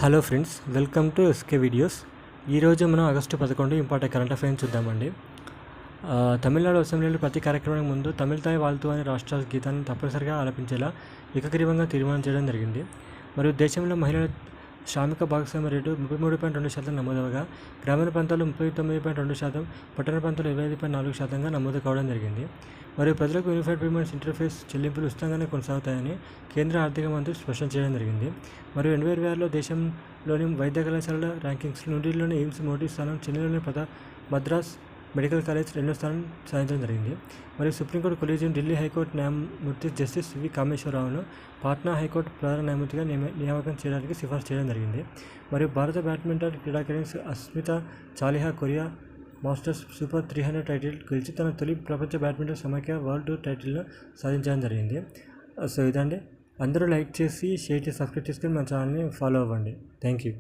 Hello friends, welcome to SK videos. ఈరోజు మనం August 11 important current affairs చూద్దామండి. తమిళనాడు అసెంబ్లీలో ప్రతి కార్యక్రమానికి ముందు తమిళతాయి వాల్తు అనే రాష్ట్ర గీతాన్ని తప్పనిసరిగా ఆలపించేలా ఏకగ్రీవంగా తీర్మానం చేయడం జరిగింది. మరియు దేశంలో మహిళల శ్రామిక భాగస్వామ్య రేటు 33.2% నమోదవగా గ్రామీణ ప్రాంతాల్లో 39.2%, పట్టణ ప్రాంతాల్లో 25.4%గా నమోదు కావడం జరిగింది. మరియు ప్రజలకు యూనిఫైడ్ పేమెంట్స్ ఇంటర్ఫేస్ చెల్లింపులు ఉచితంగానే కొనసాగుతాయని కేంద్ర ఆర్థిక మంత్రి స్పష్టం చేయడం జరిగింది. మరియు 2026లో దేశంలోని వైద్య కళాశాలల ర్యాంకింగ్స్లో న్యూఢిల్లీలోని ఎయిమ్స్ మొదటి స్థానం, చెన్నైలోని మద్రాస్ మెడికల్ కాలేజ్ రెండో స్థానం సాధించడం జరిగింది. మరియు సుప్రీంకోర్టు కొలీజియం ఢిల్లీ హైకోర్టు న్యాయమూర్తి జస్టిస్ వి కామేశ్వరరావును పాట్నా హైకోర్టు ప్రధాన న్యాయమూర్తిగా నియామకం చేయడానికి సిఫార్సు చేయడం జరిగింది. మరియు భారత బ్యాడ్మింటన్ క్రీడాకారిణి Asmita Chaliha Korea masters super 300 title గెలిచి తన తొలి ప్రపంచ బ్యాడ్మింటన్ సమాఖ్య వరల్డ్ టూర్ టైటిల్ను సాధించడం జరిగింది. సో ఇదండి, అందరూ లైక్ చేసి షేర్ చేసి సబ్స్క్రైబ్ చేసుకొని మన ఛానల్ని ఫాలో అవ్వండి. Thank you.